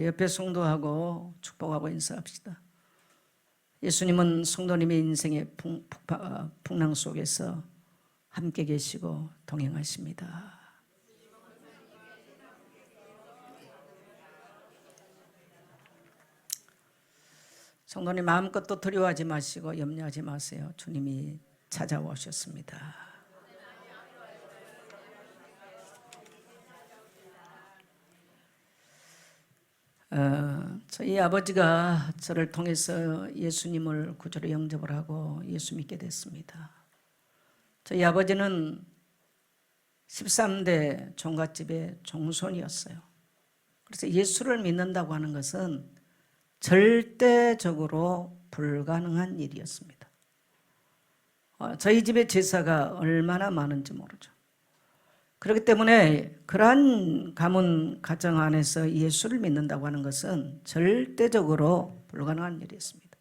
우리 옆에 성도하고 축복하고 인사합시다. 예수님은 성도님의 인생의 풍랑 속에서 함께 계시고 동행하십니다. 성도님 마음껏 두려워하지 마시고 염려하지 마세요. 주님이 찾아오셨습니다. 저희 아버지가 저를 통해서 예수님을 구주로 영접을 하고 예수 믿게 됐습니다. 저희 아버지는 13대 종갓집의 종손이었어요. 그래서 예수를 믿는다고 하는 것은 절대적으로 불가능한 일이었습니다. 저희 집의 제사가 얼마나 많은지 모르죠. 그렇기 때문에 그러한 가문 가정 안에서 예수를 믿는다고 하는 것은 절대적으로 불가능한 일이었습니다.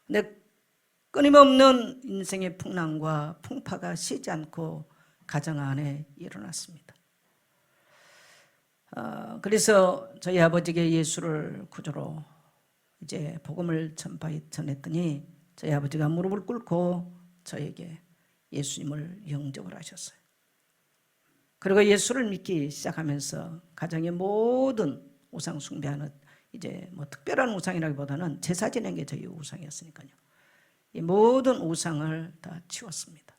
근데 끊임없는 인생의 풍랑과 풍파가 쉬지 않고 가정 안에 일어났습니다. 그래서 저희 아버지에게 예수를 구주로 이제 복음을 전했더니 저희 아버지가 무릎을 꿇고 저에게 예수님을 영접을 하셨어요. 그리고 예수를 믿기 시작하면서 가정의 모든 우상 숭배하는 이제 뭐 특별한 우상이라기보다는 제사 지내는 게 저희 우상이었으니까요. 이 모든 우상을 다 치웠습니다.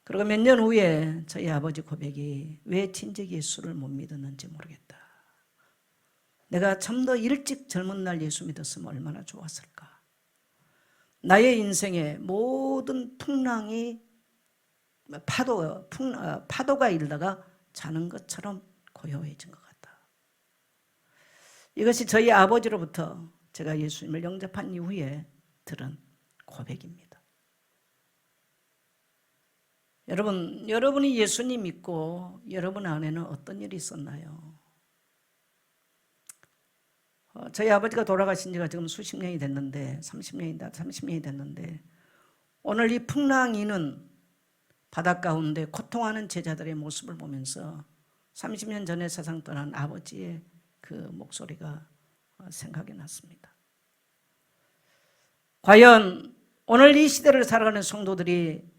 그리고 몇 년 후에 저희 아버지 고백이 왜 친척 예수를 못 믿었는지 모르겠다. 내가 참 더 일찍 젊은 날 예수 믿었으면 얼마나 좋았을까. 나의 인생의 모든 풍랑이 파도가 일다가 자는 것처럼 고요해진 것 같다. 이것이 저희 아버지로부터 제가 예수님을 영접한 이후에 들은 고백입니다. 여러분이 예수님 믿고 여러분 안에는 어떤 일이 있었나요? 저희 아버지가 돌아가신 지가 지금 수십 년이 됐는데 30년이 됐는데 오늘 이 풍랑이는 바닷 가운데 고통하는 제자들의 모습을 보면서 30년 전에 세상 떠난 아버지의 그 목소리가 생각이 났습니다. 과연 오늘 이 시대를 살아가는 성도들이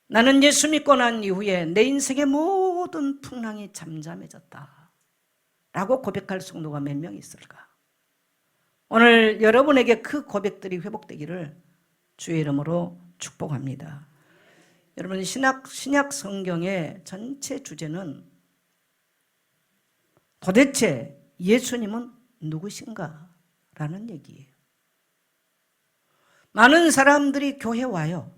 나는 예수 믿고 난 이후에 내 인생의 모든 풍랑이 잠잠해졌다 라고 고백할 성도가 몇 명 있을까? 오늘 여러분에게 그 고백들이 회복되기를 주의 이름으로 축복합니다. 여러분 신약 성경의 전체 주제는 도대체 예수님은 누구신가? 라는 얘기예요. 많은 사람들이 교회 와요.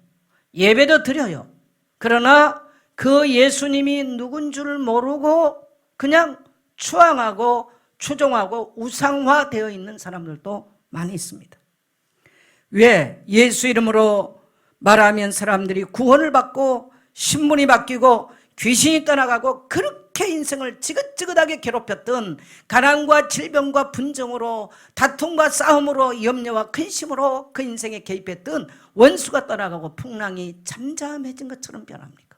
예배도 드려요. 그러나 그 예수님이 누군 줄 모르고 그냥 추앙하고 추종하고 우상화되어 있는 사람들도 많이 있습니다. 왜? 예수 이름으로 말하면 사람들이 구원을 받고 신분이 바뀌고 귀신이 떠나가고 그렇게 인생을 지긋지긋하게 괴롭혔던 가난과 질병과 분정으로 다툼과 싸움으로 염려와 근심으로 그 인생에 개입했던 원수가 떠나가고 풍랑이 잠잠해진 것처럼 변합니까?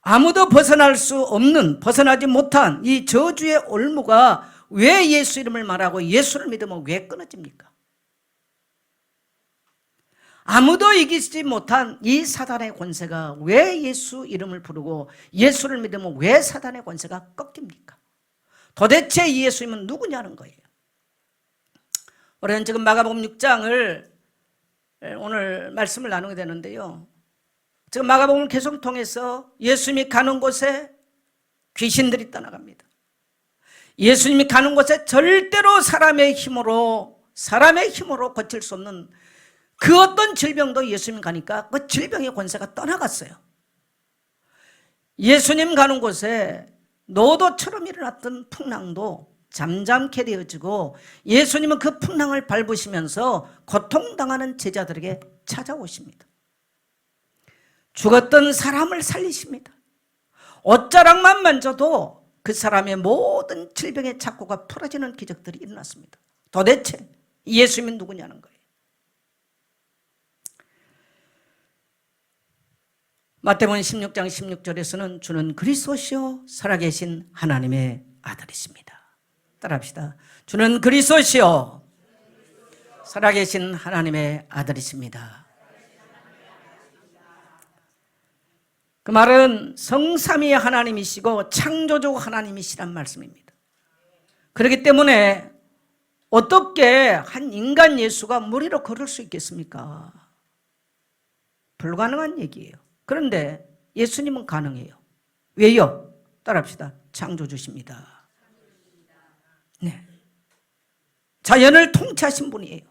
아무도 벗어나지 못한 이 저주의 올무가 왜 예수 이름을 말하고 예수를 믿으면 왜 끊어집니까? 아무도 이기지 못한 이 사단의 권세가 왜 예수 이름을 부르고 예수를 믿으면 왜 사단의 권세가 꺾입니까? 도대체 이 예수님은 누구냐는 거예요. 우리는 지금 마가복음 6장을 오늘 말씀을 나누게 되는데요. 지금 마가복음을 계속 통해서 예수님이 가는 곳에 귀신들이 떠나갑니다. 예수님이 가는 곳에 절대로 사람의 힘으로 고칠 수 없는 그 어떤 질병도 예수님 가니까 그 질병의 권세가 떠나갔어요. 예수님 가는 곳에 노도처럼 일어났던 풍랑도 잠잠케 되어지고 예수님은 그 풍랑을 밟으시면서 고통당하는 제자들에게 찾아오십니다. 죽었던 사람을 살리십니다. 옷자락만 만져도 그 사람의 모든 질병의 착고가 풀어지는 기적들이 일어났습니다. 도대체 예수님은 누구냐는 거예요. 마태복음 16장 16절에서는 주는 그리스도시요 살아계신 하나님의 아들이십니다. 따라합시다. 주는 그리스도시요 살아계신 하나님의 아들이십니다. 그 말은 성삼위의 하나님이시고 창조주 하나님이시란 말씀입니다. 그렇기 때문에 어떻게 한 인간 예수가 물 위로 걸을 수 있겠습니까? 불가능한 얘기예요. 그런데 예수님은 가능해요. 왜요? 따라합시다. 창조주십니다. 네. 자연을 통치하신 분이에요.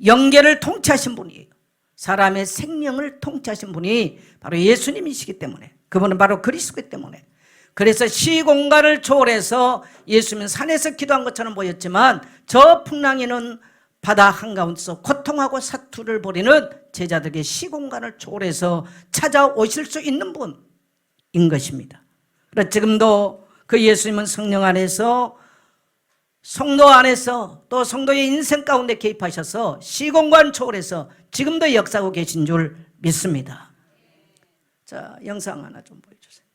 영계를 통치하신 분이에요. 사람의 생명을 통치하신 분이 바로 예수님이시기 때문에, 그분은 바로 그리스도이기 때문에, 그래서 시공간을 초월해서 예수님은 산에서 기도한 것처럼 보였지만 저 풍랑에는 바다 한가운데서 고통하고 사투를 벌이는 제자들에게 시공간을 초월해서 찾아오실 수 있는 분인 것입니다. 그래서 지금도 그 예수님은 성령 안에서, 성도 안에서, 또 성도의 인생 가운데 개입하셔서 시공간 초월해서 지금도 역사하고 계신 줄 믿습니다. 자, 영상 하나 좀 보여주세요.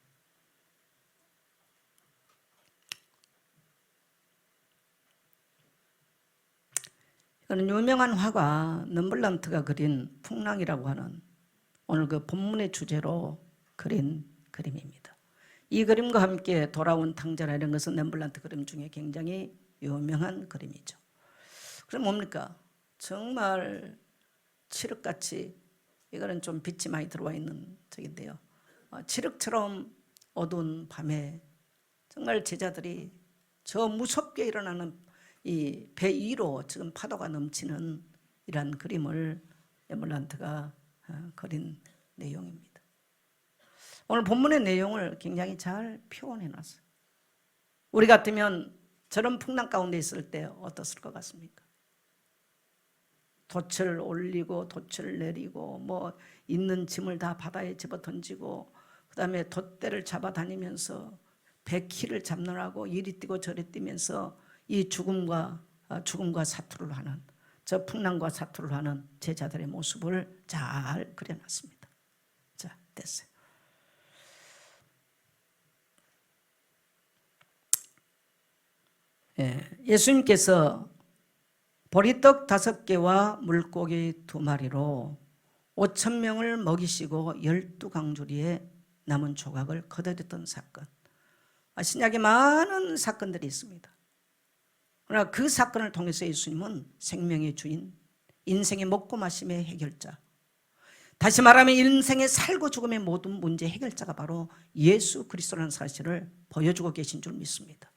이거는 유명한 화가 럼블란트가 그린 풍랑이라고 하는 오늘 그 본문의 주제로 그린 그림입니다. 이 그림과 함께 돌아온 탕자라는 것은 럼블란트 그림 중에 굉장히 유명한 그림이죠. 그럼 뭡니까? 정말 칠흑같이, 이거는 좀 빛이 많이 들어와 있는 적인데요. 칠흑처럼 어두운 밤에 정말 제자들이 저 무섭게 일어나는 이 배 위로 지금 파도가 넘치는 이런 그림을 렘블란트가 그린 내용입니다. 오늘 본문의 내용을 굉장히 잘 표현해 놨어요. 우리 같으면 저런 풍랑 가운데 있을 때 어떻을 것 같습니까? 돛을 올리고 돛을 내리고 뭐 있는 짐을 다 바다에 집어 던지고, 그 다음에 돛대를 잡아다니면서 배 키를 잡느라고 이리 뛰고 저리 뛰면서 이 죽음과 사투를 하는, 저 풍랑과 사투를 하는 제자들의 모습을 잘 그려놨습니다. 자, 됐어요. 예수님께서 보리떡 5개와 물고기 2마리로 5,000명을 먹이시고 12강주리에 남은 조각을 거둬들였던 사건, 신약에 많은 사건들이 있습니다. 그러나 그 사건을 통해서 예수님은 생명의 주인, 인생의 먹고 마심의 해결자, 다시 말하면 인생의 살고 죽음의 모든 문제 해결자가 바로 예수 그리스도라는 사실을 보여주고 계신 줄 믿습니다.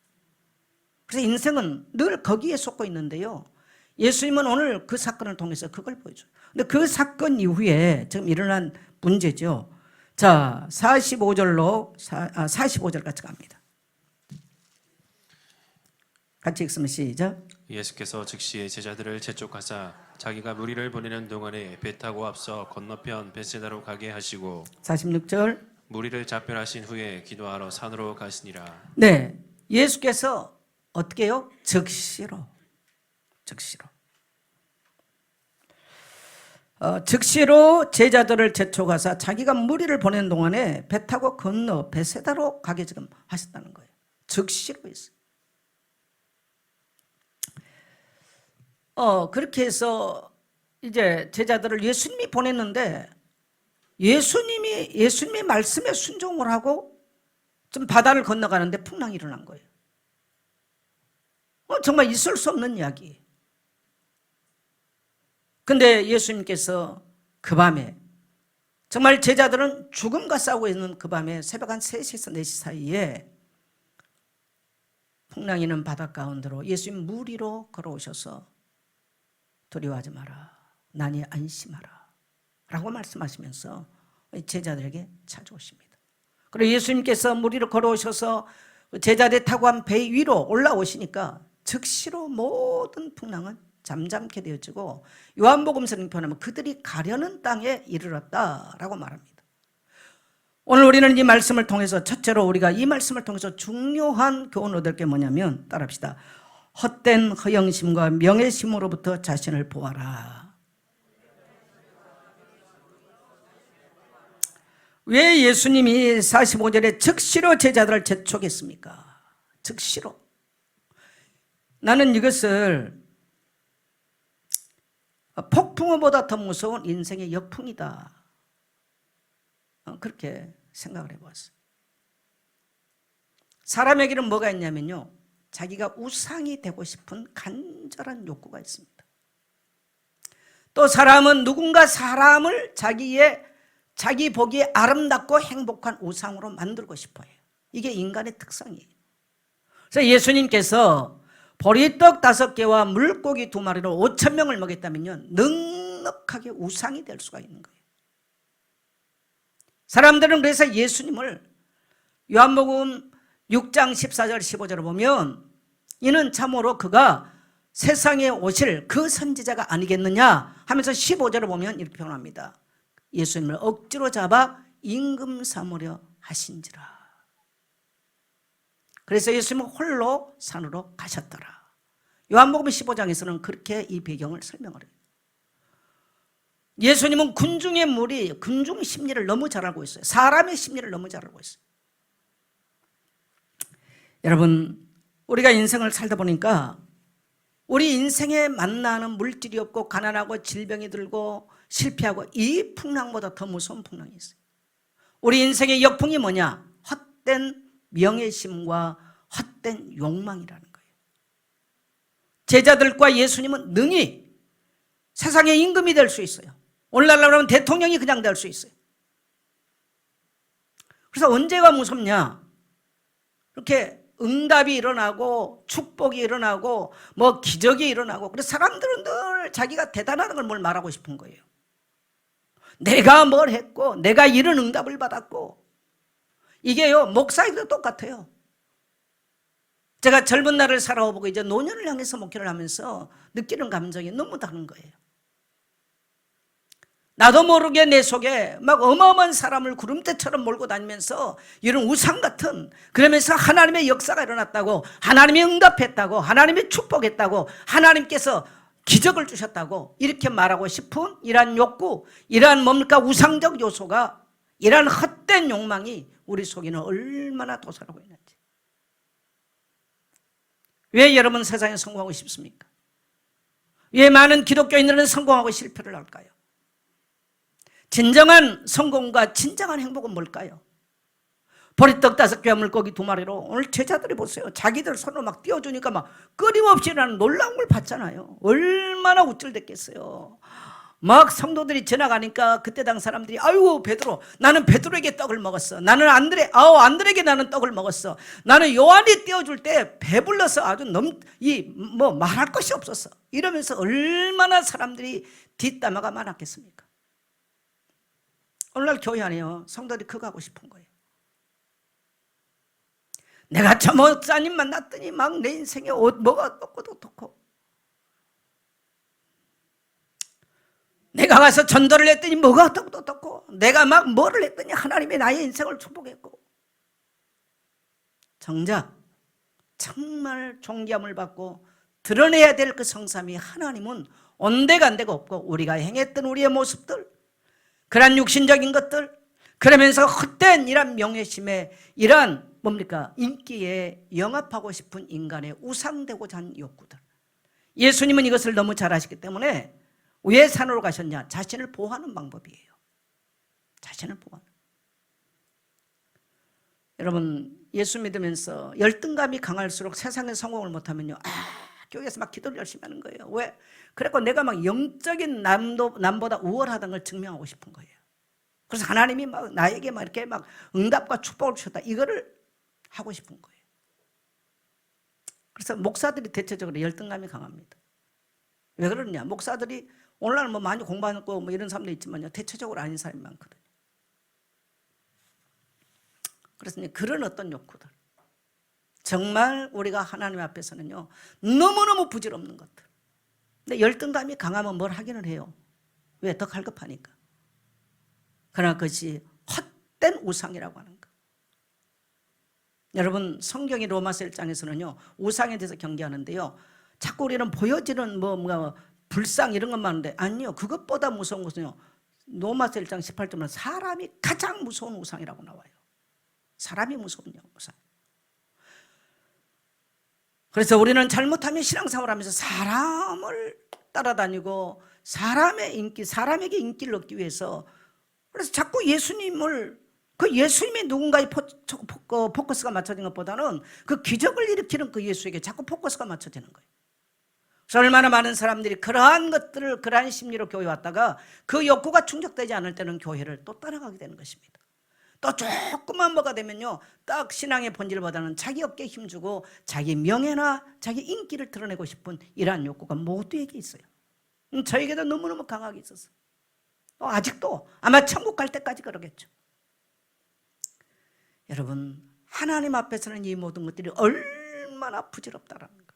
그래서 인생은 늘 거기에 속고 있는데요, 예수님은 오늘 그 사건을 통해서 그걸 보여줘요. 근데 그 사건 이후에 지금 일어난 문제죠. 자, 45절 같이 갑니다. 같이 읽으면 시작. 예수께서 즉시 제자들을 재촉하사 자기가 무리를 보내는 동안에 배 타고 앞서 건너편 벳세다로 가게 하시고 46절. 무리를 작별하신 후에 기도하러 산으로 가시니라. 네, 예수께서 어떻게 해요? 즉시로 제자들을 재촉하사 자기가 무리를 보내는 동안에 배 타고 건너 벳세다로 가게 지금 하셨다는 거예요. 즉시로 했어요. 그렇게 해서 이제 제자들을 예수님이 보냈는데, 예수님의 말씀에 순종을 하고 좀 바다를 건너가는데 풍랑이 일어난 거예요. 정말 있을 수 없는 이야기. 근데 예수님께서 그 밤에, 정말 제자들은 죽음과 싸우고 있는 그 밤에 새벽 한 3시에서 4시 사이에 풍랑이 있는 바다 가운데로 예수님 물 위로 걸어오셔서 두려워하지 마라, 나니 안심하라 라고 말씀하시면서 제자들에게 찾아오십니다. 그리고 예수님께서 물 위로 걸어오셔서 제자들이 타고 한 배 위로 올라오시니까 즉시로 모든 풍랑은 잠잠케 되어지고, 요한복음서는 표현하면 그들이 가려는 땅에 이르렀다라고 말합니다. 오늘 우리는 이 말씀을 통해서, 첫째로 우리가 이 말씀을 통해서 중요한 교훈을 얻을 게 뭐냐면, 따라합시다. 헛된 허영심과 명예심으로부터 자신을 보아라. 왜 예수님이 45절에 즉시로 제자들을 재촉했습니까? 즉시로. 나는 이것을 폭풍우보다 더 무서운 인생의 역풍이다, 그렇게 생각을 해보았어요. 사람에게는 뭐가 있냐면요, 자기가 우상이 되고 싶은 간절한 욕구가 있습니다. 또 사람은 누군가 사람을 자기 보기에 아름답고 행복한 우상으로 만들고 싶어요. 이게 인간의 특성이에요. 그래서 예수님께서 보리떡 5개와 물고기 2마리로 5,000명을 먹였다면요, 넉넉하게 우상이 될 수가 있는 거예요. 사람들은 그래서 예수님을 요한복음 6장 14절 15절을 보면 이는 참으로 그가 세상에 오실 그 선지자가 아니겠느냐 하면서 15절을 보면 이렇게 표현합니다. 예수님을 억지로 잡아 임금 삼으려 하신지라. 그래서 예수님은 홀로 산으로 가셨더라. 요한복음 15장에서는 그렇게 이 배경을 설명을 해요. 예수님은 군중의 무리, 군중 심리를 너무 잘 알고 있어요. 사람의 심리를 너무 잘 알고 있어요. 여러분, 우리가 인생을 살다 보니까 우리 인생에 만나는 물질이 없고 가난하고 질병이 들고 실패하고 이 풍랑보다 더 무서운 풍랑이 있어요. 우리 인생의 역풍이 뭐냐? 헛된 명예심과 헛된 욕망이라는 거예요. 제자들과 예수님은 능히 세상의 임금이 될 수 있어요. 오늘날로 하면 대통령이 그냥 될 수 있어요. 그래서 언제가 무섭냐? 이렇게 응답이 일어나고 축복이 일어나고 뭐 기적이 일어나고, 그래서 사람들은 늘 자기가 대단한 걸 뭘 말하고 싶은 거예요. 내가 뭘 했고 내가 이런 응답을 받았고. 이게요, 목사에도 똑같아요. 제가 젊은 날을 살아보고 이제 노년을 향해서 목회를 하면서 느끼는 감정이 너무 다른 거예요. 나도 모르게 내 속에 막 어마어마한 사람을 구름대처럼 몰고 다니면서 이런 우상 같은, 그러면서 하나님의 역사가 일어났다고, 하나님이 응답했다고, 하나님이 축복했다고, 하나님께서 기적을 주셨다고 이렇게 말하고 싶은 이러한 욕구, 이러한 뭡니까? 우상적 요소가, 이러한 헛된 욕망이 우리 속에는 얼마나 도사하고 있는지. 왜 여러분 세상에 성공하고 싶습니까? 왜 많은 기독교인들은 성공하고 실패를 할까요? 진정한 성공과 진정한 행복은 뭘까요? 보리떡 5개와 물고기 2마리로 오늘 제자들이 보세요. 자기들 손으로 막 띄워주니까 막 끊임없이 라는 놀라운 걸 받잖아요. 얼마나 우쭐댔겠어요. 막 성도들이 지나가니까 그때 당 사람들이 아이고 베드로, 나는 베드로에게 떡을 먹었어. 나는 안드레에게 나는 떡을 먹었어. 나는 요한이 띄워줄 때 배불러서 아주 말할 것이 없었어. 이러면서 얼마나 사람들이 뒷담화가 많았겠습니까? 오늘날 교회 안에요, 성도들이 그거 하고 싶은 거예요. 내가 저 목사님 만났더니 막 내 인생에 뭐가 어떻고 내가 가서 전도를 했더니 뭐가 어떻고 내가 막 뭐를 했더니 하나님이 나의 인생을 축복했고. 정작 정말 존귀함을 받고 드러내야 될 그 성삼위 하나님은 온데간데가 없고, 우리가 행했던 우리의 모습들, 그런 육신적인 것들, 그러면서 헛된 이런 명예심에, 이런 뭡니까? 인기에 영합하고 싶은 인간의 우상되고자 하는 욕구들. 예수님은 이것을 너무 잘 아시기 때문에 왜 산으로 가셨냐? 자신을 보호하는 방법이에요. 자신을 보호하는. 여러분, 예수 믿으면서 열등감이 강할수록 세상에 성공을 못하면요, 교회에서 막 기도를 열심히 하는 거예요. 왜? 그래서 내가 막 영적인 남보다 우월하다는 걸 증명하고 싶은 거예요. 그래서 하나님이 막 나에게 막 이렇게 막 응답과 축복을 주셨다, 이거를 하고 싶은 거예요. 그래서 목사들이 대체적으로 열등감이 강합니다. 왜 그러냐? 목사들이 오늘날 뭐 많이 공부하고 뭐 이런 사람도 있지만요, 대체적으로 아닌 사람이 많거든요. 그래서 그런 어떤 욕구들, 정말 우리가 하나님 앞에서는요 너무너무 부질없는 것들. 근데 열등감이 강하면 뭘 하기는 해요. 왜? 더 갈급하니까. 그러나 그것이 헛된 우상이라고 하는 것. 여러분, 성경이 로마서 1장에서는요 우상에 대해서 경계하는데요, 자꾸 우리는 보여지는 뭔가 불상 이런 것만 하는데, 아니요, 그것보다 무서운 것은요 로마서 1장 18절은 사람이 가장 무서운 우상이라고 나와요. 사람이 무서운 우상. 그래서 우리는 잘못하면 신앙생활하면서 사람을 따라다니고 사람의 인기, 사람에게 인기를 얻기 위해서 그래서 자꾸 예수님을 그 예수님의 누군가의 포커스가 맞춰진 것보다는 그 기적을 일으키는 그 예수에게 자꾸 포커스가 맞춰지는 거예요. 그래서 얼마나 많은 사람들이 그러한 것들을 그러한 심리로 교회 왔다가 그 욕구가 충족되지 않을 때는 교회를 또 따라가게 되는 것입니다. 또 조금만 뭐가 되면요 딱 신앙의 본질보다는 자기 어깨에 힘주고 자기 명예나 자기 인기를 드러내고 싶은 이러한 욕구가 모두에게 있어요. 저에게도 너무너무 강하게 있었어요. 또 아직도 아마 천국 갈 때까지 그러겠죠. 여러분 하나님 앞에서는 이 모든 것들이 얼마나 부질없다라는 거예요.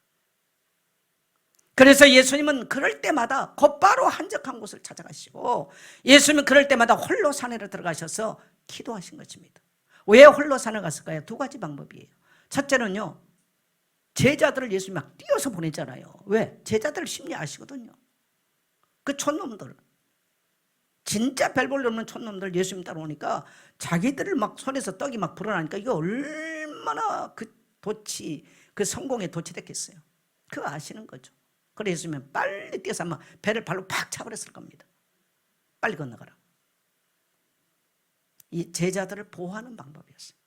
그래서 예수님은 그럴 때마다 곧바로 한적한 곳을 찾아가시고 예수님은 그럴 때마다 홀로 산에로 들어가셔서 기도하신 것입니다. 왜 홀로 산에 갔을까요? 두 가지 방법이에요. 첫째는요 제자들을 예수님이 막 띄어서 보내잖아요. 왜? 제자들 심리 아시거든요. 그 촌놈들 진짜 별 볼 일 없는 촌놈들 예수님 따라오니까 자기들을 막 손에서 떡이 막 불어나니까 이거 얼마나 그 도치 그 성공에 도취됐겠어요. 그거 아시는 거죠. 그래서 예수님은 빨리 뛰어서 아마 배를 발로 팍 차버렸을 겁니다. 빨리 건너가라. 이 제자들을 보호하는 방법이었어요.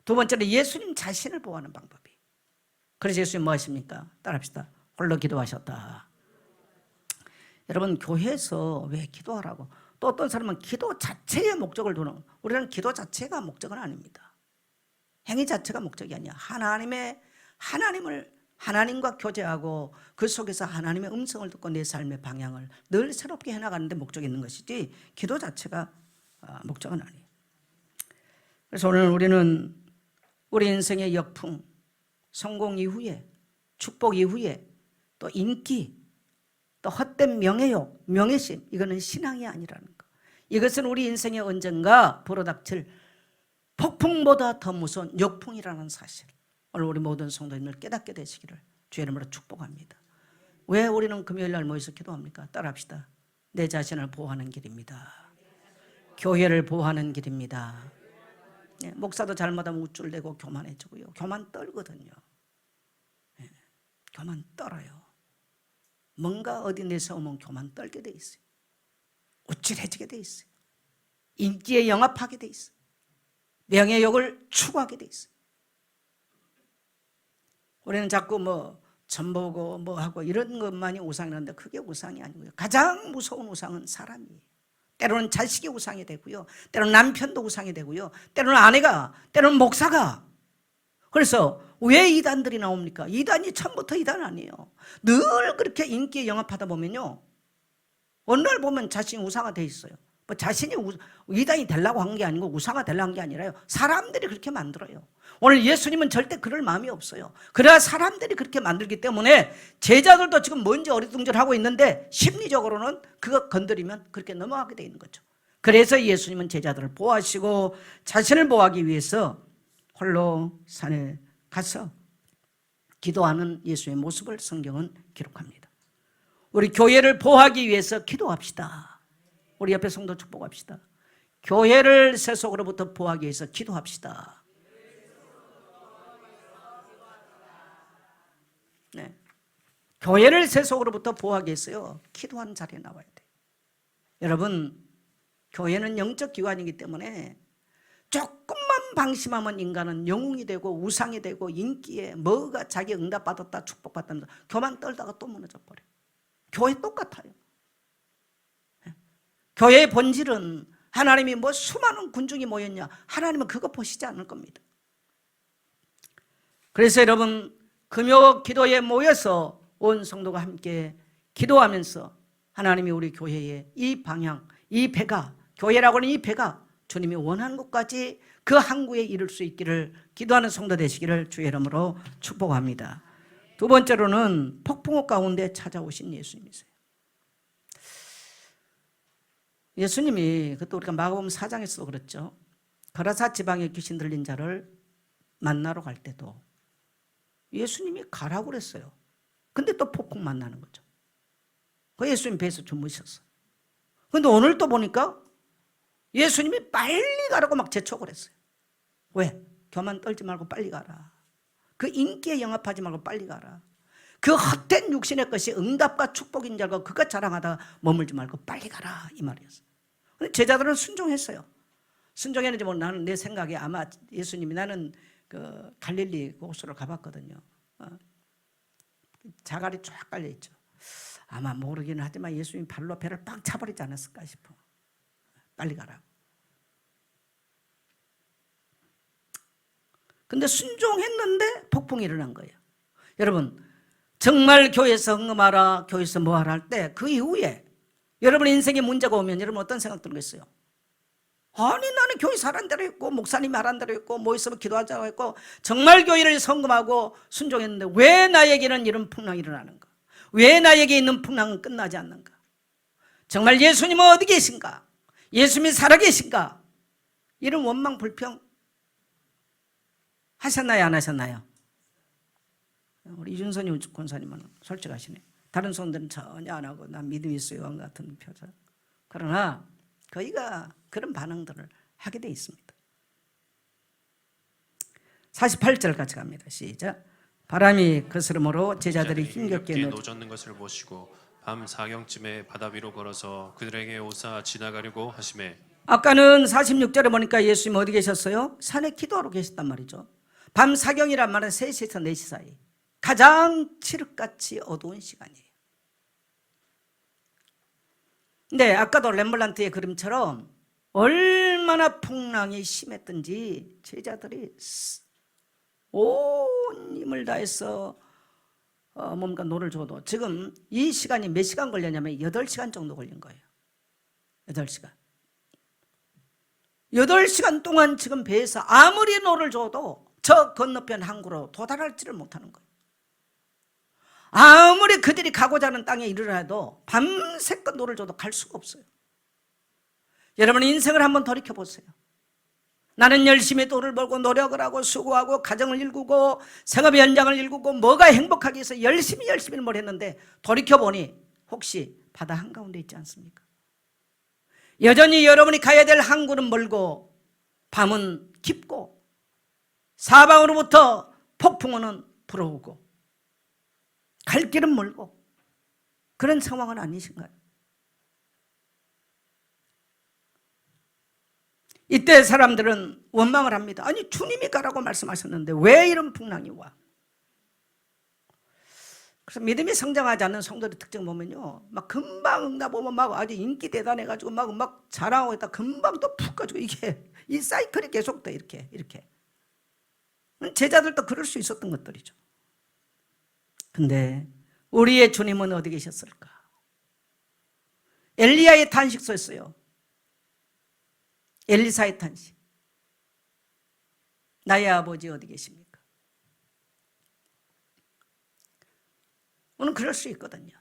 두 번째는 예수님 자신을 보호하는 방법이. 그래서 예수님 뭐 하십니까? 따라합시다. 홀로 기도하셨다. 여러분 교회에서 왜 기도하라고? 또 어떤 사람은 기도 자체의 목적을 두는, 우리는 기도 자체가 목적은 아닙니다. 행위 자체가 목적이 아니야. 하나님과 교제하고 그 속에서 하나님의 음성을 듣고 내 삶의 방향을 늘 새롭게 해나가는 데 목적이 있는 것이지 기도 자체가 목적은 아니에요. 그래서 오늘 우리는 우리 인생의 역풍, 성공 이후에, 축복 이후에 또 인기, 또 헛된 명예욕, 명예심, 이거는 신앙이 아니라는 거. 이것은 우리 인생에 언젠가 불어닥칠 폭풍보다 더 무서운 역풍이라는 사실, 오늘 우리 모든 성도님들 깨닫게 되시기를 주의 이름으로 축복합니다. 왜 우리는 금요일날 모여서 기도합니까? 따라합시다. 내 자신을 보호하는 길입니다. 교회를 보호하는 길입니다. 네, 목사도 잘못하면 우쭐대고 교만해지고요. 교만 떨거든요. 네, 교만 떨어요. 뭔가 어디 내세우면 교만 떨게 돼 있어요. 우쭐해지게 돼 있어요. 인기에 영합하게 돼 있어요. 명예욕을 추구하게 돼 있어요. 우리는 자꾸 뭐 전보고 뭐 하고 이런 것만이 우상이라는데 그게 우상이 아니고요. 가장 무서운 우상은 사람이에요. 때로는 자식이 우상이 되고요. 때로는 남편도 우상이 되고요. 때로는 아내가, 때로는 목사가. 그래서 왜 이단들이 나옵니까? 이단이 처음부터 이단 아니에요. 늘 그렇게 인기에 영합하다 보면요. 어느 날 보면 자신이 우상화 돼 있어요. 뭐 자신이 이단이 되려고 한 게 아니고 우상화 되려고 한 게 아니라요. 사람들이 그렇게 만들어요. 오늘 예수님은 절대 그럴 마음이 없어요. 그래야 사람들이 그렇게 만들기 때문에 제자들도 지금 뭔지 어리둥절하고 있는데 심리적으로는 그거 건드리면 그렇게 넘어가게 돼 있는 거죠. 그래서 예수님은 제자들을 보호하시고 자신을 보호하기 위해서 홀로 산에 가서 기도하는 예수의 모습을 성경은 기록합니다. 우리 교회를 보호하기 위해서 기도합시다. 우리 옆에 성도 축복합시다. 교회를 세속으로부터 보호하기 위해서 기도합시다. 네. 교회를 세속으로부터 보호하기 위해서요, 기도하는 자리에 나와야 돼요. 여러분, 교회는 영적 기관이기 때문에 조금만 방심하면 인간은 영웅이 되고 우상이 되고 인기에 뭐가 자기 응답받았다 축복받다면서 교만 떨다가 또 무너져 버려요. 교회 똑같아요. 교회의 본질은 하나님이 뭐 수많은 군중이 모였냐, 하나님은 그거 보시지 않을 겁니다. 그래서 여러분 금요 기도에 모여서 온 성도가 함께 기도하면서 하나님이 우리 교회의 이 방향, 이 배가, 교회라고 하는 이 배가 주님이 원하는 곳까지 그 항구에 이룰 수 있기를 기도하는 성도 되시기를 주의 이름으로 축복합니다. 두 번째로는 폭풍우 가운데 찾아오신 예수님이세요. 예수님이 그때 우리가 마가복음 4장에서도 그랬죠. 거라사 지방에 귀신 들린 자를 만나러 갈 때도 예수님이 가라고 그랬어요. 근데 또 폭풍 만나는 거죠. 그 예수님 배에서 주무셨어요. 근데 오늘 또 보니까 예수님이 빨리 가라고 막 재촉을 했어요. 왜? 교만 떨지 말고 빨리 가라. 그 인기에 영합하지 말고 빨리 가라. 그 헛된 육신의 것이 응답과 축복인 줄 알고 그것 자랑하다가 머물지 말고 빨리 가라, 이 말이었어요. 근데 제자들은 순종했어요. 순종했는지 모르 나는 내 생각에 아마 예수님이, 나는 그 갈릴리 호수를 가봤거든요. 자갈이 쫙 깔려 있죠. 아마 모르기는 하지만 예수님이 발로 배를 빵 차버리지 않았을까 싶어. 빨리 가라고. 근데 순종했는데 폭풍이 일어난 거예요. 여러분, 정말 교회에서 헌금하라, 교회에서 뭐하라 할 때 그 이후에 여러분 인생에 문제가 오면 여러분 어떤 생각 들겠어요? 아니, 나는 교회 사는 대로 했고 목사님이 하라는 대로 했고 뭐 있으면 기도하자고 했고 정말 교회를 헌금하고 순종했는데 왜 나에게는 이런 풍랑이 일어나는가? 왜 나에게 있는 풍랑은 끝나지 않는가? 정말 예수님은 어디 계신가? 예수님이 살아계신가? 이런 원망 불평 하셨나요, 안 하셨나요? 우리 이준선이 권사님은 솔직하시네. 다른 성들은 전혀 안 하고 난 믿음이 있어요 같은 표정. 그러나 거의가 그런 반응들을 하게 돼 있습니다. 48절 같이 갑니다. 시작. 바람이 거스름으로 제자들이 힘겹게 노젓는 것을 보시고 밤 사경쯤에 바다 위로 걸어서 그들에게 오사 지나가려고 하시매. 아까는 46절에 보니까 예수님 어디 계셨어요? 산에 기도하러 계셨단 말이죠. 밤 사경이란 말은 3시에서 4시 사이, 가장 칠흑같이 어두운 시간이에요. 근데 아까도 렘블란트의 그림처럼 얼마나 풍랑이 심했든지 제자들이 온 힘을 다해서 뭔가 노를 줘도 지금 이 시간이 몇 시간 걸렸냐면 8시간 정도 걸린 거예요. 8시간. 8시간 동안 지금 배에서 아무리 노를 줘도 저 건너편 항구로 도달하지를 못하는 거예요. 아무리 그들이 가고자 하는 땅에 이르러도 밤새껏 노를 줘도 갈 수가 없어요. 여러분 인생을 한번 돌이켜보세요. 나는 열심히 돈을 벌고 노력을 하고 수고하고 가정을 일구고 생업의 연장을 일구고 뭐가 행복하기 위해서 열심히 뭘 했는데 돌이켜보니 혹시 바다 한가운데 있지 않습니까? 여전히 여러분이 가야 될 항구는 멀고 밤은 깊고 사방으로부터 폭풍우는 불어오고 갈 길은 멀고 그런 상황은 아니신가요? 이때 사람들은 원망을 합니다. 아니 주님이 가라고 말씀하셨는데 왜 이런 풍랑이 와? 그래서 믿음이 성장하지 않는 성도의 특징 보면요, 막 금방 응답 오면 막 아주 인기 대단해가지고 막 자랑하고 있다 금방 또 푹 가지고 이게 이 사이클이 계속돼 이렇게. 제자들도 그럴 수 있었던 것들이죠. 근데 우리의 주님은 어디 계셨을까? 엘리야의 탄식서였어요. 엘리사의 탄식. 나의 아버지 어디 계십니까? 오늘 그럴 수 있거든요.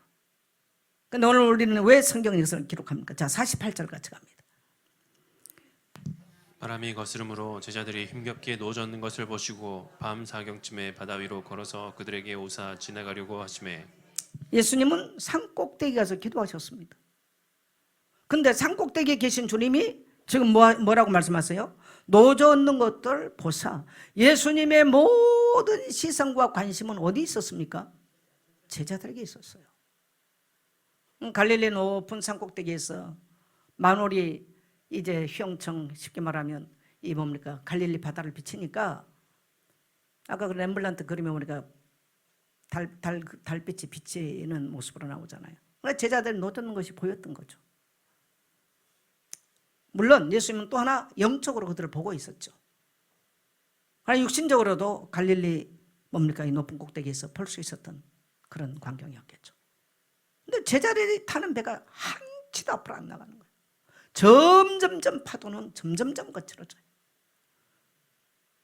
근데 오늘 우리는 왜 성경에 이것을 기록합니까? 자, 48절 같이 갑니다. 바람이 거스름으로 제자들이 힘겹게 노젓는 것을 보시고 밤 사경쯤에 바다 위로 걸어서 그들에게 오사 지나가려고 하시매. 예수님은 산꼭대기 가서 기도하셨습니다. 근데 산꼭대기에 계신 주님이 지금 뭐라고 말씀하세요? 노젓는 것들 보사. 예수님의 모든 시선과 관심은 어디 있었습니까? 제자들에게 있었어요. 갈릴리 높은 산꼭대기에서 만월이 이제 휘영청, 쉽게 말하면 이 뭡니까? 갈릴리 바다를 비치니까 아까 그 렘블란트 그림에 보니까 달빛이 비치는 모습으로 나오잖아요. 그러니까 제자들 노젓는 것이 보였던 거죠. 물론 예수님은 또 하나 영적으로 그들을 보고 있었죠. 그러나 육신적으로도 갈릴리 뭡니까? 이 높은 꼭대기에서 볼 수 있었던 그런 광경이었겠죠. 근데 제자들이 타는 배가 한치도 앞으로 안 나가는 거예요. 점점점 파도는 점점점 거칠어져요.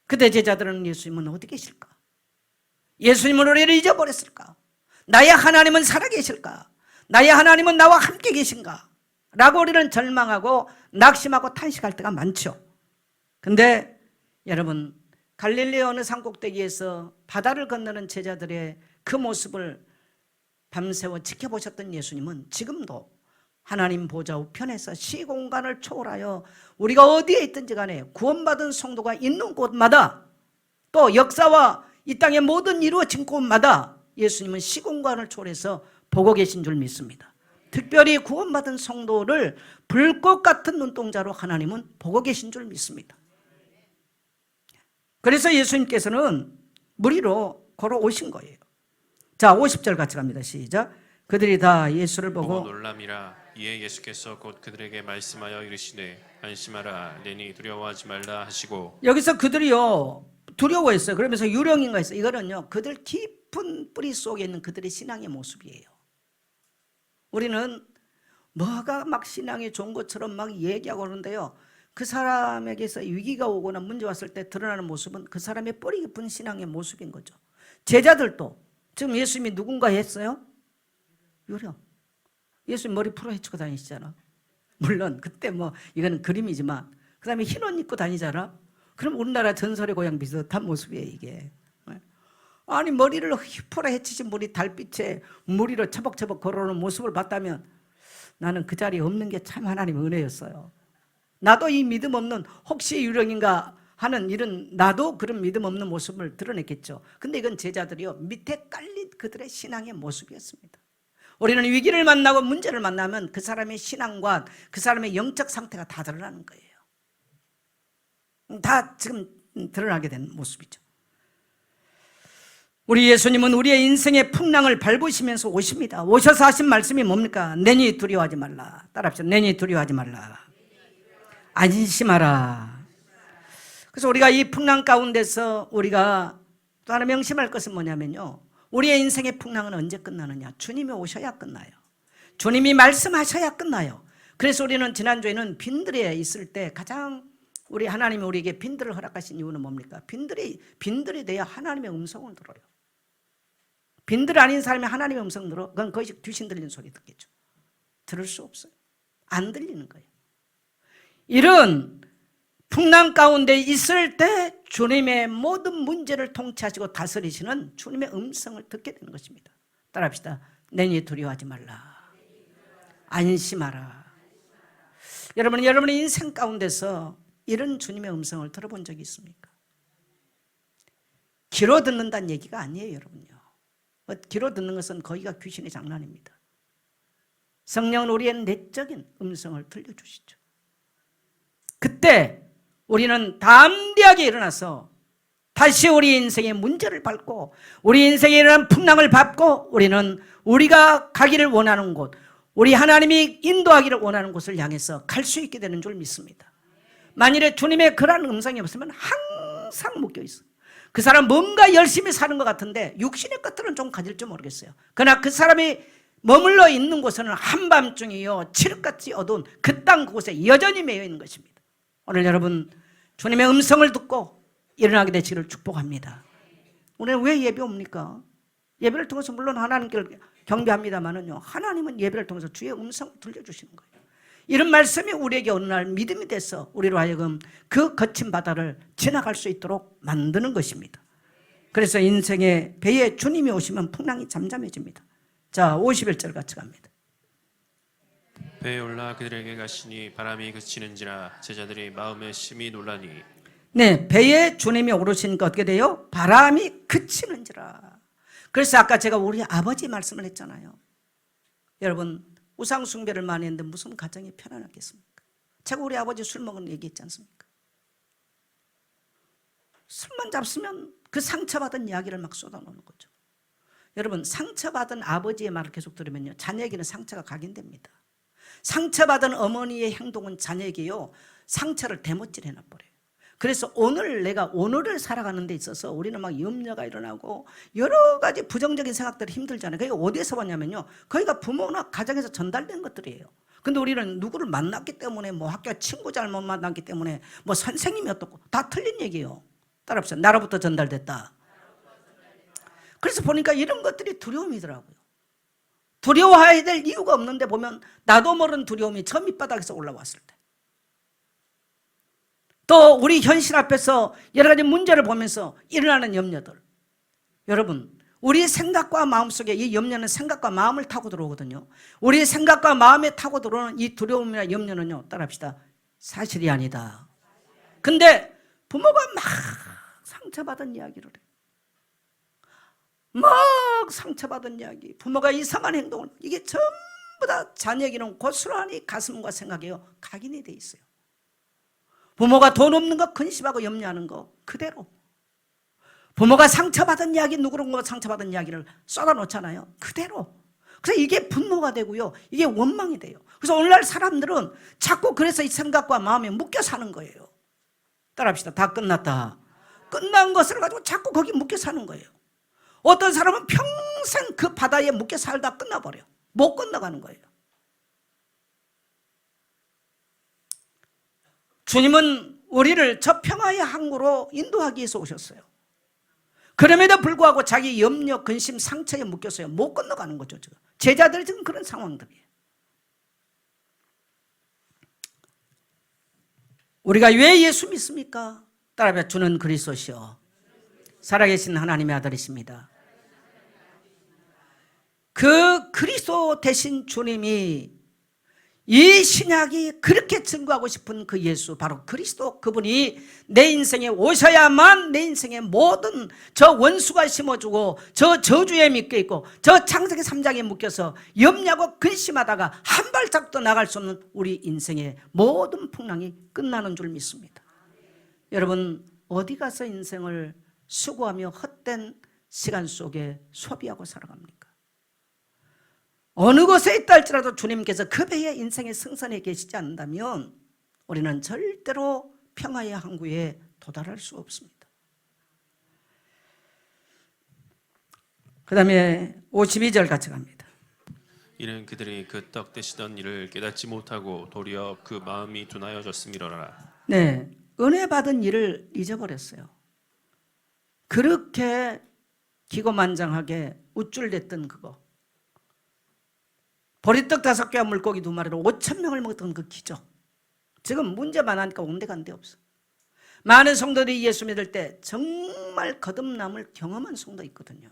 그때 제자들은 예수님은 어디 계실까? 예수님은 우리를 잊어버렸을까? 나의 하나님은 살아계실까? 나의 하나님은 나와 함께 계신가? 라고 우리는 절망하고 낙심하고 탄식할 때가 많죠. 근데 여러분, 갈릴리 어느 산꼭대기에서 바다를 건너는 제자들의 그 모습을 밤새워 지켜보셨던 예수님은 지금도 하나님 보좌 우편에서 시공간을 초월하여 우리가 어디에 있든지 간에 구원받은 성도가 있는 곳마다, 또 역사와 이 땅의 모든 이루어진 곳마다 예수님은 시공간을 초월해서 보고 계신 줄 믿습니다. 특별히 구원받은 성도를 불꽃 같은 눈동자로 하나님은 보고 계신 줄 믿습니다. 그래서 예수님께서는 무리로 걸어오신 거예요. 자, 50절 같이 갑니다. 시작. 그들이 다 예수를 보고 보고 놀람이라. 이에 예수께서 곧 그들에게 말씀하여 이르시되 안심하라 내니 두려워하지 말라 하시고. 여기서 그들이요 두려워했어요. 그러면서 유령인가 했어요. 이거는요 그들 깊은 뿌리 속에 있는 그들의 신앙의 모습이에요. 우리는 뭐가 막 신앙이 좋은 것처럼 막 얘기하고 그러는데요, 그 사람에게서 위기가 오거나 문제 왔을 때 드러나는 모습은 그 사람의 뿌리 깊은 신앙의 모습인 거죠. 제자들도 지금 예수님이 누군가 했어요? 유령. 예수님 머리 풀어 헤치고 다니시잖아. 물론 그때 뭐 이거는 그림이지만 그 다음에 흰 옷 입고 다니잖아. 그럼 우리나라 전설의 고향 비슷한 모습이에요 이게. 아니 머리를 풀어 헤치신 분이 달빛에 무리로 처벅처벅 걸어오는 모습을 봤다면 나는 그 자리에 없는 게 참 하나님의 은혜였어요. 나도 이 믿음 없는 혹시 유령인가 하는 이런 나도 그런 믿음 없는 모습을 드러냈겠죠. 근데 이건 제자들이요 밑에 깔린 그들의 신앙의 모습이었습니다. 우리는 위기를 만나고 문제를 만나면 그 사람의 신앙과 그 사람의 영적 상태가 다 드러나는 거예요. 다 지금 드러나게 된 모습이죠. 우리 예수님은 우리의 인생의 풍랑을 밟으시면서 오십니다. 오셔서 하신 말씀이 뭡니까? 내니 두려워하지 말라. 따라합시다. 내니 두려워하지 말라. 안심하라. 그래서 우리가 이 풍랑 가운데서 우리가 또 하나 명심할 것은 뭐냐면요, 우리의 인생의 풍랑은 언제 끝나느냐? 주님이 오셔야 끝나요. 주님이 말씀하셔야 끝나요. 그래서 우리는 지난주에는 빈들에 있을 때 가장 우리 하나님이 우리에게 빈들을 허락하신 이유는 뭡니까? 빈들이 돼야 하나님의 음성을 들어요. 빈들 아닌 사람이 하나님의 음성 들어? 그건 거의 귀신 들리는 소리 듣겠죠. 들을 수 없어요. 안 들리는 거예요. 이런 풍랑 가운데 있을 때 주님의 모든 문제를 통치하시고 다스리시는 주님의 음성을 듣게 되는 것입니다. 따라합시다. 내니 두려워하지 말라. 안심하라. 여러분은 여러분의 인생 가운데서 이런 주님의 음성을 들어본 적이 있습니까? 귀로 듣는다는 얘기가 아니에요, 여러분요. 귀로 듣는 것은 거기가 귀신의 장난입니다. 성령은 우리의 내적인 음성을 들려주시죠. 그때 우리는 담대하게 일어나서 다시 우리 인생의 문제를 밟고 우리 인생에 일어난 풍랑을 밟고 우리는 우리가 가기를 원하는 곳, 우리 하나님이 인도하기를 원하는 곳을 향해서 갈 수 있게 되는 줄 믿습니다. 만일에 주님의 그러한 음성이 없으면 항상 묶여 있어요. 그 사람 뭔가 열심히 사는 것 같은데 육신의 것들은 좀 가질지 모르겠어요. 그러나 그 사람이 머물러 있는 곳에는 한밤중이요 칠흑같이 어두운 그 땅 그곳에 여전히 매여 있는 것입니다. 오늘 여러분 주님의 음성을 듣고 일어나게 되시기를 축복합니다. 오늘 왜 예배 옵니까? 예배를 통해서 물론 하나님께 경배합니다만은요, 하나님은 예배를 통해서 주의 음성을 들려주시는 거예요. 이런 말씀이 우리에게 어느 날 믿음이 돼서 우리로 하여금 그 거친 바다를 지나갈 수 있도록 만드는 것입니다. 그래서 인생의 배에 주님이 오시면 풍랑이 잠잠해집니다. 자, 51절 같이 갑니다. 배에 올라 그들에게 가시니 바람이 그치는지라 제자들이 마음에 심히 놀라니. 네, 배에 주님이 오르시니까 어떻게 돼요? 바람이 그치는지라. 그래서 아까 제가 우리 아버지 말씀을 했잖아요. 여러분 우상 숭배를 많이 했는데 무슨 가정이 편안하겠습니까? 제가 우리 아버지 술 먹은 얘기했지 않습니까? 술만 잡수면 그 상처받은 이야기를 막 쏟아놓는 거죠. 여러분 상처받은 아버지의 말을 계속 들으면요 자녀에게는 상처가 각인됩니다. 상처받은 어머니의 행동은 자녀에게요 상처를 대못질 해놔버려요. 그래서 내가 오늘을 살아가는 데 있어서 우리는 막 염려가 일어나고 여러 가지 부정적인 생각들이 힘들잖아요. 그게 어디에서 왔냐면요 거기가 부모나 가정에서 전달된 것들이에요. 근데 우리는 누구를 만났기 때문에 뭐 학교 친구 잘못 만났기 때문에 뭐 선생님이 어떻고 다 틀린 얘기예요. 따라합시다. 나로부터 전달됐다. 그래서 보니까 이런 것들이 두려움이더라고요. 두려워해야 될 이유가 없는데 보면 나도 모르는 두려움이 저 밑바닥에서 올라왔을 때, 또 우리 현실 앞에서 여러 가지 문제를 보면서 일어나는 염려들, 여러분 우리 생각과 마음 속에 이 염려는 생각과 마음을 타고 들어오거든요. 우리 생각과 마음에 타고 들어오는 이 두려움이나 염려는요, 따라합시다, 사실이 아니다. 근데 부모가 막 상처받은 이야기를 해. 막 상처받은 이야기, 부모가 이상한 행동을, 이게 전부 다 자녀에게는 고스란히 가슴과 생각에요 각인이 돼 있어요. 부모가 돈 없는 거 근심하고 염려하는 거 그대로, 부모가 상처받은 이야기, 누구런가 상처받은 이야기를 쏟아놓잖아요. 그대로. 그래서 이게 분노가 되고요, 이게 원망이 돼요. 그래서 오늘날 사람들은 자꾸 그래서 이 생각과 마음에 묶여 사는 거예요. 따라합시다. 다 끝났다. 끝난 것을 가지고 자꾸 거기 묶여 사는 거예요. 어떤 사람은 평생 그 바다에 묶여 살다 끝나버려. 못 건너가는 거예요. 주님은 우리를 저 평화의 항구로 인도하기 위해서 오셨어요. 그럼에도 불구하고 자기 염려, 근심, 상처에 묶였어요. 못 건너가는 거죠. 지금. 제자들이 지금 그런 상황들이에요. 우리가 왜 예수 믿습니까? 따라합시다. 주는 그리스도시요 살아계신 하나님의 아들이십니다. 그 그리스도 되신 주님이, 이 신약이 그렇게 증거하고 싶은 그 예수, 바로 그리스도, 그분이 내 인생에 오셔야만 내 인생의 모든 저 원수가 심어주고 저 저주에 묶여 있고 저 창세기 3장에 묶여서 염려하고 근심하다가 한 발짝도 나갈 수 없는 우리 인생의 모든 풍랑이 끝나는 줄 믿습니다. 여러분, 어디 가서 인생을 수고하며 헛된 시간 속에 소비하고 살아갑니까? 어느 곳에 있다 할지라도 주님께서 그 배에 인생의 승선에 계시지 않는다면 우리는 절대로 평화의 항구에 도달할 수 없습니다. 그 다음에 52절 같이 갑니다. 이는 그들이 그 떡 되시던 일을 깨닫지 못하고 도리어 그 마음이 둔하여졌음이로라. 네, 은혜 받은 일을 잊어버렸어요. 그렇게 기고만장하게 우쭐댔던 그거, 보리떡 5개와 물고기 2마리로 5,000명을 먹었던 그 기적, 지금 문제만 하니까 온데간데 없어. 많은 성도들이 예수 믿을 때 정말 거듭남을 경험한 성도 있거든요.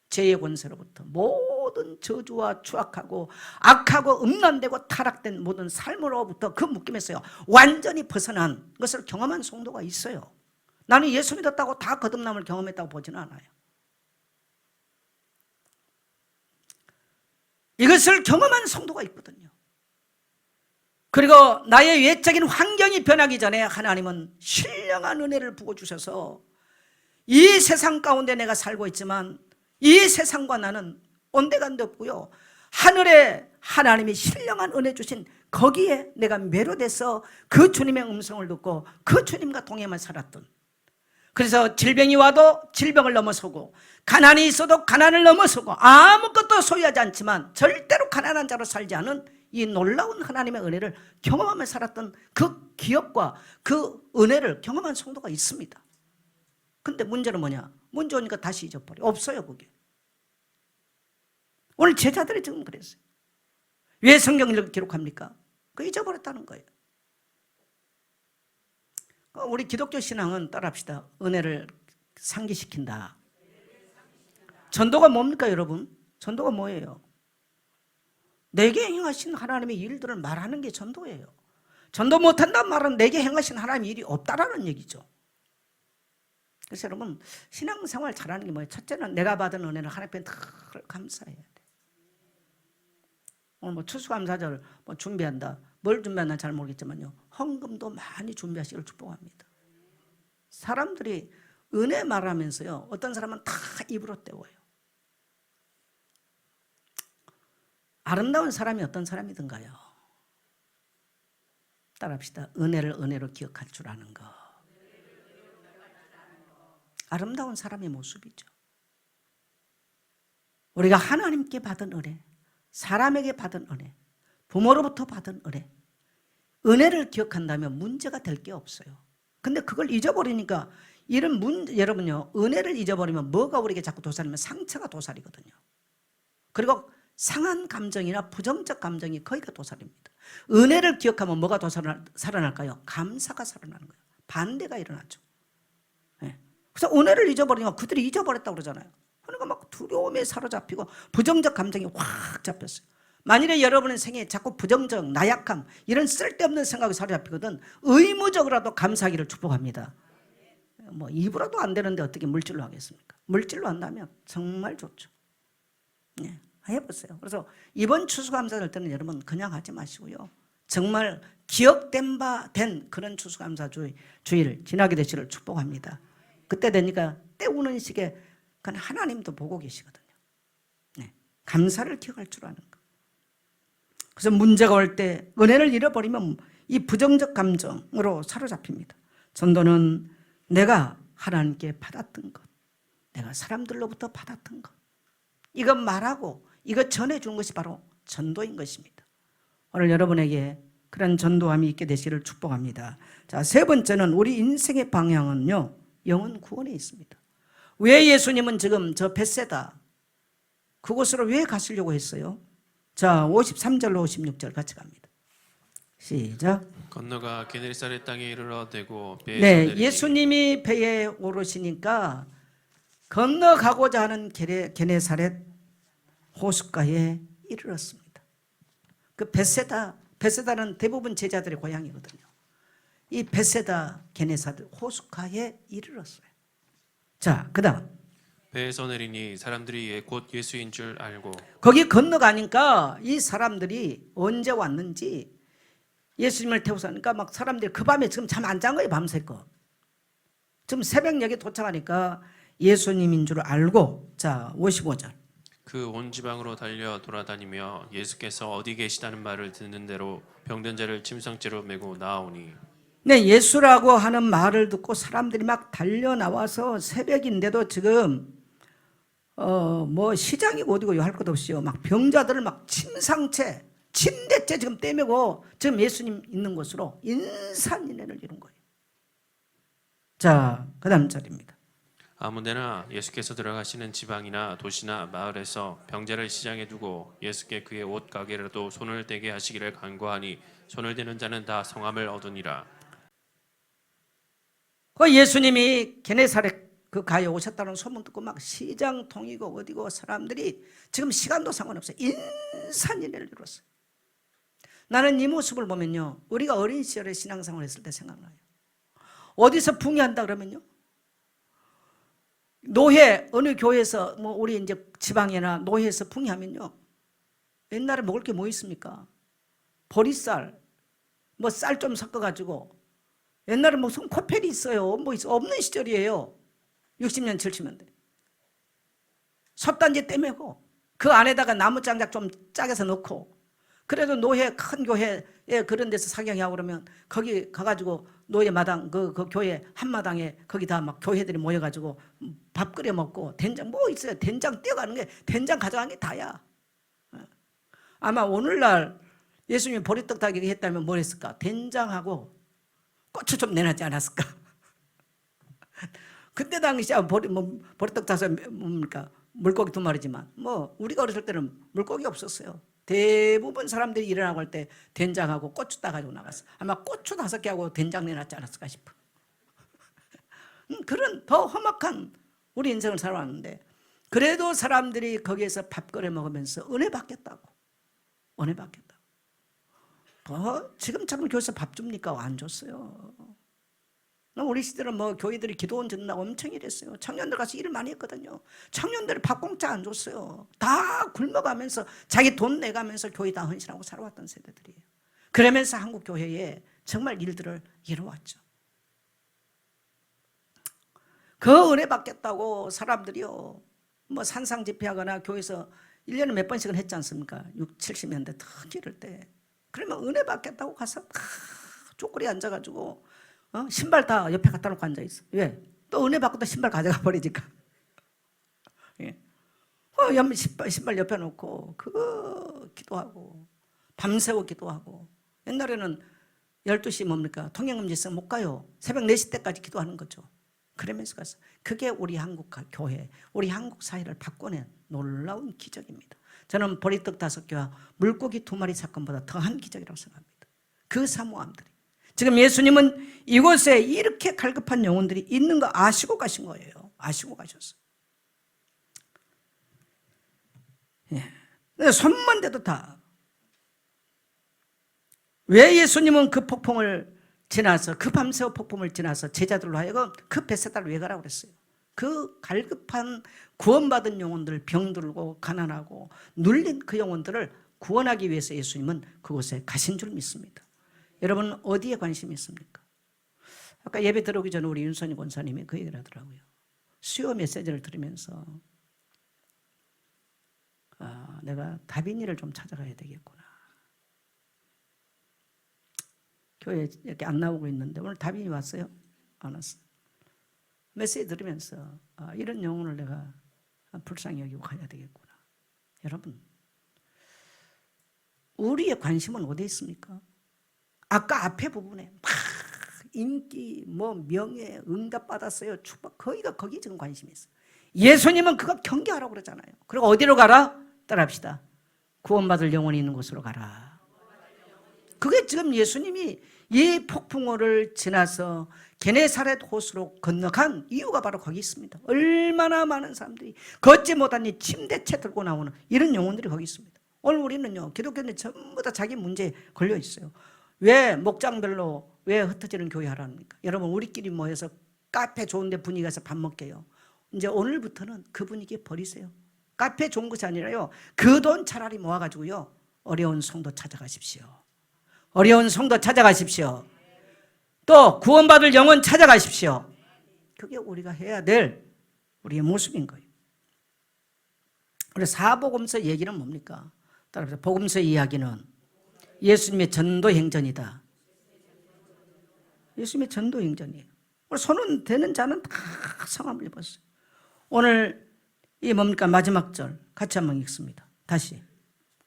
죄의 권세로부터 모든 저주와 추악하고 악하고 음란되고 타락된 모든 삶으로부터 그 묶임에서요 완전히 벗어난 것을 경험한 성도가 있어요. 나는 예수 믿었다고 다 거듭남을 경험했다고 보지는 않아요. 이것을 경험한 성도가 있거든요. 그리고 나의 외적인 환경이 변하기 전에 하나님은 신령한 은혜를 부어주셔서 이 세상 가운데 내가 살고 있지만 이 세상과 나는 온데간데 없고요, 하늘에 하나님이 신령한 은혜 주신 거기에 내가 매료돼서 그 주님의 음성을 듣고 그 주님과 동행만 살았던, 그래서 질병이 와도 질병을 넘어서고 가난이 있어도 가난을 넘어서고 아무것도 소유하지 않지만 절대로 가난한 자로 살지 않은 이 놀라운 하나님의 은혜를 경험하며 살았던 그 기업과 그 은혜를 경험한 성도가 있습니다. 근데 문제는 뭐냐? 문제 오니까 다시 잊어버려. 없어요, 그게. 오늘 제자들이 지금 그랬어요. 왜 성경을 기록합니까? 그 잊어버렸다는 거예요. 우리 기독교 신앙은 따라합시다. 은혜를 상기시킨다. 전도가 뭡니까, 여러분? 전도가 뭐예요? 내게 행하신 하나님의 일들을 말하는 게 전도예요. 전도 못한다는 말은 내게 행하신 하나님의 일이 없다라는 얘기죠. 그래서 여러분, 신앙생활 잘하는 게 뭐예요? 첫째는 내가 받은 은혜를 하나님께 늘 감사해야 돼. 오늘 추수감사절 준비한다. 뭘 준비한다 잘 모르겠지만요, 헌금도 많이 준비하시기를 축복합니다. 사람들이 은혜 말하면서요, 어떤 사람은 다 입으로 때워요. 아름다운 사람이 어떤 사람이든가요, 따라합시다. 은혜를 은혜로 기억할 줄 아는 거. 아름다운 사람의 모습이죠. 우리가 하나님께 받은 은혜, 사람에게 받은 은혜, 부모로부터 받은 은혜, 은혜를 기억한다면 문제가 될 게 없어요. 근데 그걸 잊어버리니까 이런 문제, 여러분요, 은혜를 잊어버리면 뭐가 우리에게 자꾸 도살이면 상처가 도살이거든요. 그리고 상한 감정이나 부정적 감정이 거기가 도살입니다. 은혜를 기억하면 뭐가 살아날까요? 감사가 살아나는 거예요. 반대가 일어나죠. 네. 그래서 은혜를 잊어버리면 그들이 잊어버렸다고 그러잖아요. 그러니까 막 두려움에 사로잡히고 부정적 감정이 확 잡혔어요. 만일에 여러분의 생에 자꾸 부정적, 나약함 이런 쓸데없는 생각이 사로잡히거든 의무적으로라도 감사하기를 축복합니다. 뭐 입으로도 안 되는데 어떻게 물질로 하겠습니까? 물질로 한다면 정말 좋죠. 네, 해보세요. 그래서 이번 추수감사절 때는 여러분 그냥 하지 마시고요. 정말 기억된 바 된 그런 추수감사주의를 지나게 되시기를 축복합니다. 그때 되니까 때우는 시기에 그건 하나님도 보고 계시거든요. 네, 감사를 기억할 줄 아는 거. 그래서 문제가 올 때 은혜를 잃어버리면 이 부정적 감정으로 사로잡힙니다. 전도는 내가 하나님께 받았던 것, 내가 사람들로부터 받았던 것, 이것 말하고 이것 전해준 것이 바로 전도인 것입니다. 오늘 여러분에게 그런 전도함이 있게 되시기를 축복합니다. 자, 세 번째는 우리 인생의 방향은요, 영혼 구원에 있습니다. 왜 예수님은 지금 저 벳세다 그곳으로 왜 가시려고 했어요? 자, 53절로 56절 같이 갑니다. 시작. 건너가 게네사렛 땅에 이르러되고 배에서 네, 내리니 예수님이 배에 오르시니까 건너가고자 하는 게네사렛 호숫가에 이르렀습니다. 그 벳세다는 대부분 제자들의 고향이거든요. 이 벳세다 게네사렛 호숫가에 이르렀어요. 자, 그다음 배에서 내리니 사람들이 곧 예수인 줄 알고 거기 건너가니까 이 사람들이 언제 왔는지 예수님을 태워서 하니까 막 사람들이 그 밤에 지금 잠 안 잔 거예요. 밤새껏. 지금 새벽녘에 도착하니까 예수님인 줄 알고. 자, 55절. 그 온 지방으로 달려 돌아다니며 예수께서 어디 계시다는 말을 듣는 대로 병든 자를 침상째로 메고 나아오니 네, 예수라고 하는 말을 듣고 사람들이 막 달려 나와서 새벽인데도 지금 뭐 시장이고 어디고 할 것 없이요. 막 병자들을 막 침상채, 침대째 지금 떼매고 지금 예수님 있는 곳으로 인산인해를 이룬 거예요. 자, 그 다음 절입니다. 아무데나 예수께서 들어가시는 지방이나 도시나 마을에서 병자를 시장에 두고 예수께 그의 옷 가게라도 손을 대게 하시기를 간구하니 손을 대는 자는 다 성함을 얻으니라. 그 예수님이 게네사렛 그 가에 오셨다는 소문 듣고 막 시장통이고 어디고 사람들이 지금 시간도 상관없어요. 인산인해를 이뤘어요. 나는 이 모습을 보면요, 우리가 어린 시절에 신앙생활 했을 때 생각나요. 어디서 붕괴한다 그러면요, 노회 어느 교회에서 뭐 우리 이제 지방이나 노회에서 붕괴하면요, 옛날에 먹을 게 뭐 있습니까? 보리쌀, 뭐 쌀 좀 섞어가지고, 옛날에 무슨 코펠이 있어요. 뭐 있어 없는 시절이에요. 60년 70년대. 솥단지 떼매고 그 안에다가 나무 장작 좀 짜게서 넣고, 그래도 노회 큰 교회에 그런 데서 사경하고 그러면 거기 가가지고 노예 마당 그 교회 한마당에 거기다 막 교회들이 모여가지고 밥 끓여 먹고 된장 뭐 있어요. 된장 떼어가는 게 된장 가져간 게 다야. 아마 오늘날 예수님이 보리떡 타기 했다면 뭘 했을까? 된장하고 고추 좀 내놨지 않았을까? 그때 당시에 보리떡 타서 뭡니까? 물고기 2마리지만 뭐 우리가 어렸을 때는 물고기 없었어요. 대부분 사람들이 일어나고 할 때 된장하고 고추 따가지고 나갔어. 아마 고추 5개하고 된장 내놨지 않았을까 싶어. 그런 더 험악한 우리 인생을 살아왔는데, 그래도 사람들이 거기에서 밥 끓여 먹으면서 은혜 받겠다고. 은혜 받겠다고. 지금처럼 교회에서 밥 줍니까? 안 줬어요. 우리 시대는 뭐 교회들이 기도원 듣는다고 엄청 일했어요. 청년들 가서 일을 많이 했거든요. 청년들이 밥 공짜 안 줬어요. 다 굶어가면서 자기 돈 내가면서 교회 다 헌신하고 살아왔던 세대들이에요. 그러면서 한국 교회에 정말 일들을 이루어왔죠. 그 은혜 받겠다고 사람들이요, 뭐 산상 집회하거나 교회에서 1년에 몇 번씩은 했지 않습니까? 60, 70년대 특히 이럴 때. 그러면 은혜 받겠다고 가서 쪼그리 앉아가지고 신발 다 옆에 갖다 놓고 앉아있어. 왜? 또 은혜 받고 또 신발 가져가 버리니까. 예. 신발 옆에 놓고 그거 기도하고 밤새고 기도하고. 옛날에는 12시 뭡니까? 통행금지성 못 가요. 새벽 4시 때까지 기도하는 거죠. 그러면서 가서 그게 우리 한국 교회, 우리 한국 사회를 바꿔낸 놀라운 기적입니다. 저는 보리떡 5개와 물고기 2마리 사건보다 더한 기적이라고 생각합니다. 그 사모함들이. 지금 예수님은 이곳에 이렇게 갈급한 영혼들이 있는 거 아시고 가신 거예요. 아시고 가셨어요. 예. 손만 대도 다. 왜 예수님은 그 폭풍을 지나서 그 밤새워 폭풍을 지나서 제자들로 하여금 그 벳세다를 왜 가라고 그랬어요? 그 갈급한 구원받은 영혼들, 병들고 가난하고 눌린 그 영혼들을 구원하기 위해서 예수님은 그곳에 가신 줄 믿습니다. 여러분 어디에 관심이 있습니까? 아까 예배 들어오기 전에 우리 윤선희 권사님이 그 얘기를 하더라고요. 수요 메시지를 들으면서 내가 다빈이를 좀 찾아가야 되겠구나. 교회에 이렇게 안 나오고 있는데 오늘 다빈이 왔어요? 안 왔어요. 메시지 들으면서 이런 영혼을 내가 불쌍히 여기고 가야 되겠구나. 여러분 우리의 관심은 어디에 있습니까? 아까 앞에 부분에 막 인기, 명예, 응답 받았어요, 축복, 거기 지금 관심이 있어요. 예수님은 그거 경계하라고 그러잖아요. 그리고 어디로 가라? 따라합시다. 구원받을 영혼이 있는 곳으로 가라. 그게 지금 예수님이 이 폭풍우를 지나서 게네사렛 호수로 건너간 이유가 바로 거기 있습니다. 얼마나 많은 사람들이 걷지 못하니 침대채 들고 나오는 이런 영혼들이 거기 있습니다. 오늘 우리는요, 기독교인들 전부 다 자기 문제에 걸려 있어요. 왜 목장별로 왜 흩어지는 교회 하라니까? 여러분 우리끼리 모여서 카페 좋은데 분위기 가서 밥 먹게요. 이제 오늘부터는 그 분위기 버리세요. 카페 좋은 것이 아니라요, 그 돈 차라리 모아가지고요 어려운 성도 찾아가십시오. 어려운 성도 찾아가십시오. 또 구원받을 영혼 찾아가십시오. 그게 우리가 해야 될 우리의 모습인 거예요. 우리 사복음서 얘기는 뭡니까? 따라서 복음서 이야기는 예수님의 전도 행전이다. 예수님의 전도 행전이에요. 우리 손은 되는 자는 다 성함을 입었어요. 오늘 이 뭡니까? 마지막 절 같이 한번 읽습니다. 다시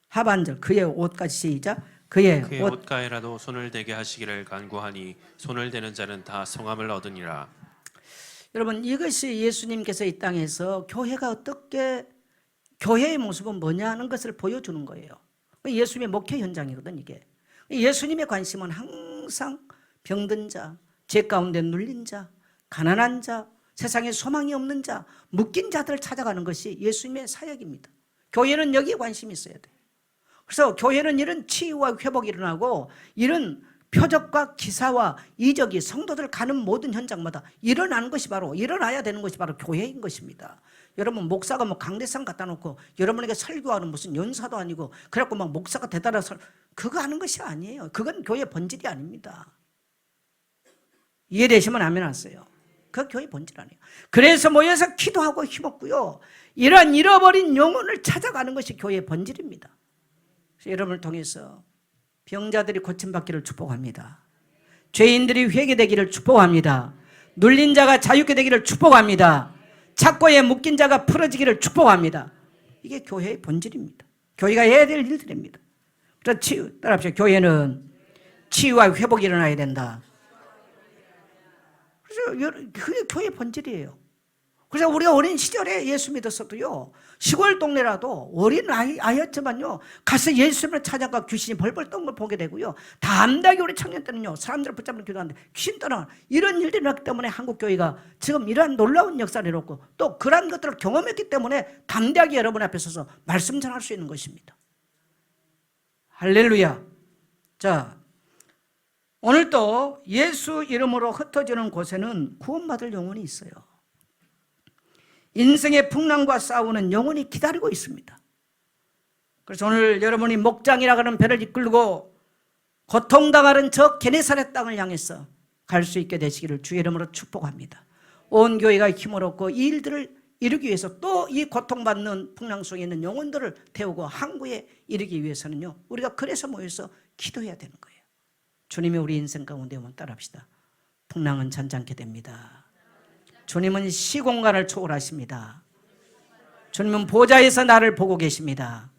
하반절 그의 옷까지 시작. 그의 옷가에라도 손을 대게 하시기를 간구하니 손을 대는 자는 다 성함을 얻으니라. 여러분 이것이 예수님께서 이 땅에서 교회가 어떻게 교회의 모습은 뭐냐 하는 것을 보여주는 거예요. 예수님의 목회 현장이거든 이게. 예수님의 관심은 항상 병든 자, 죄 가운데 눌린 자, 가난한 자, 세상에 소망이 없는 자, 묶인 자들을 찾아가는 것이 예수님의 사역입니다. 교회는 여기에 관심이 있어야 돼요. 그래서 교회는 이런 치유와 회복이 일어나고 이런 표적과 기사와 이적이 성도들 가는 모든 현장마다 일어나는 것이 바로, 일어나야 되는 것이 바로 교회인 것입니다. 여러분 목사가 강대상 갖다 놓고 여러분에게 설교하는 무슨 연사도 아니고 그래갖고 목사가 대단해서 그거 하는 것이 아니에요. 그건 교회 본질이 아닙니다. 이해되시면 아멘 하세요. 그 교회 본질 아니에요. 그래서 모여서 기도하고 힘없고요, 이러한 잃어버린 영혼을 찾아가는 것이 교회의 본질입니다. 여러분을 통해서 병자들이 고침받기를 축복합니다. 죄인들이 회개되기를 축복합니다. 눌린 자가 자유케 되기를 축복합니다. 착고에 묶인 자가 풀어지기를 축복합니다. 이게 교회의 본질입니다. 교회가 해야 될 일들입니다. 그래서 따라합시다. 교회는 치유와 회복이 일어나야 된다. 그래서 그게 교회의 본질이에요. 그래서 우리가 어린 시절에 예수 믿었어도요, 시골 동네라도 어린 아이였지만요 가서 예수님을 찾아가 귀신이 벌벌 떠는 걸 보게 되고요, 담대하게 우리 청년 때는요 사람들을 붙잡는 기도하는데 귀신 떠나 이런 일들이 났기 때문에 한국교회가 지금 이러한 놀라운 역사를 이뤘고 또 그러한 것들을 경험했기 때문에 담대하게 여러분 앞에 서서 말씀 전할 수 있는 것입니다. 할렐루야. 자, 오늘 또 예수 이름으로 흩어지는 곳에는 구원받을 영혼이 있어요. 인생의 풍랑과 싸우는 영혼이 기다리고 있습니다. 그래서 오늘 여러분이 목장이라 하는 배를 이끌고 고통당하는 저 게네사렛 땅을 향해서 갈 수 있게 되시기를 주의 이름으로 축복합니다. 온 교회가 힘을 얻고 이 일들을 이루기 위해서 또 이 고통받는 풍랑 속에 있는 영혼들을 태우고 항구에 이르기 위해서는요, 우리가 그래서 모여서 기도해야 되는 거예요. 주님이 우리 인생 가운데 오면 따라합시다. 풍랑은 잔잔케 됩니다. 주님은 시공간을 초월하십니다. 주님은 보좌에서 나를 보고 계십니다.